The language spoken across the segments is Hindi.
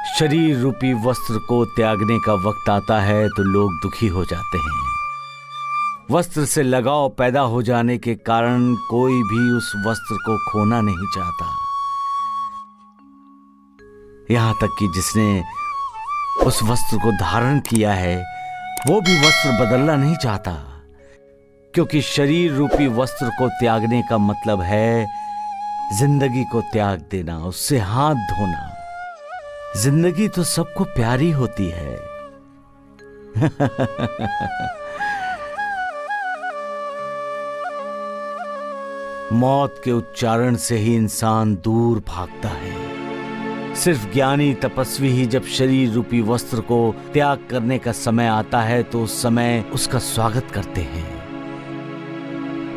शरीर रूपी वस्त्र को त्यागने का वक्त आता है तो लोग दुखी हो जाते हैं। वस्त्र से लगाव पैदा हो जाने के कारण कोई भी उस वस्त्र को खोना नहीं चाहता। यहां तक कि जिसने उस वस्त्र को धारण किया है वो भी वस्त्र बदलना नहीं चाहता, क्योंकि शरीर रूपी वस्त्र को त्यागने का मतलब है जिंदगी को त्याग देना, उससे हाथ धोना। जिंदगी तो सबको प्यारी होती है। मौत के उच्चारण से ही इंसान दूर भागता है। सिर्फ ज्ञानी तपस्वी ही जब शरीर रूपी वस्त्र को त्याग करने का समय आता है तो उस समय उसका स्वागत करते हैं,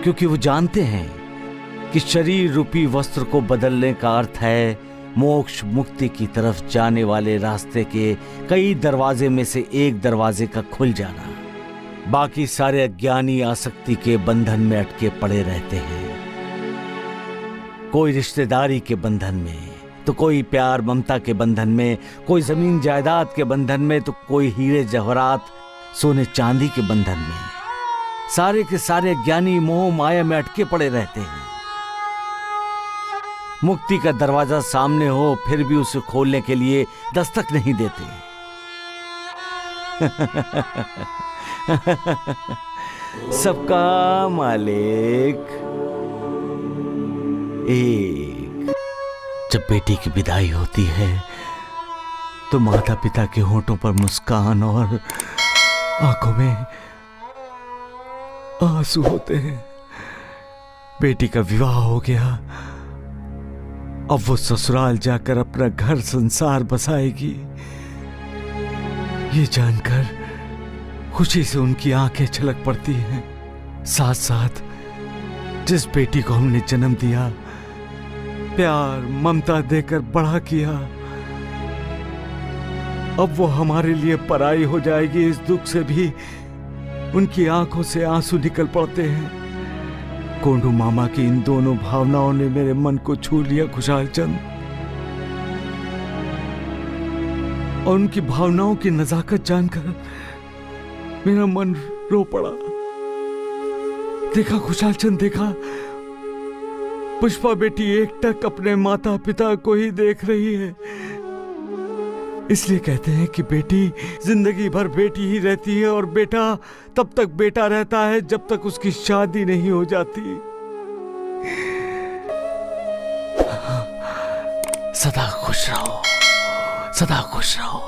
क्योंकि वो जानते हैं कि शरीर रूपी वस्त्र को बदलने का अर्थ है मोक्ष मुक्ति की तरफ जाने वाले रास्ते के कई दरवाजे में से एक दरवाजे का खुल जाना। बाकी सारे अज्ञानी आसक्ति के बंधन में अटके पड़े रहते हैं, कोई रिश्तेदारी के बंधन में, तो कोई प्यार ममता के बंधन में, कोई जमीन जायदाद के बंधन में, तो कोई हीरे जवाहरात सोने चांदी के बंधन में। सारे के सारे ज्ञानी मोह माया में अटके पड़े रहते हैं। मुक्ति का दरवाजा सामने हो फिर भी उसे खोलने के लिए दस्तक नहीं देते। सबका मालिक एक। जब बेटी की विदाई होती है तो माता पिता के होठों पर मुस्कान और आंखों में आंसू होते हैं। बेटी का विवाह हो गया, अब वो ससुराल जाकर अपना घर संसार बसाएगी। ये जानकर खुशी से उनकी आंखें छलक पड़ती हैं। साथ साथ जिस बेटी को हमने जन्म दिया, प्यार ममता देकर बड़ा किया, अब वो हमारे लिए पराई हो जाएगी। इस दुख से भी उनकी आंखों से आंसू निकल पड़ते हैं। कोंडू मामा की इन दोनों भावनाओं ने मेरे मन को छू लिया खुशहाल चंद, और उनकी भावनाओं की नजाकत जानकर मेरा मन रो पड़ा। देखा खुशहाल चंद, देखा पुष्पा बेटी एकटक अपने माता पिता को ही देख रही है। इसलिए कहते हैं कि बेटी जिंदगी भर बेटी ही रहती है और बेटा तब तक बेटा रहता है जब तक उसकी शादी नहीं हो जाती। सदा खुश रहो, सदा खुश रहो।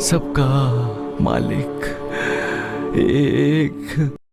सबका मालिक एक।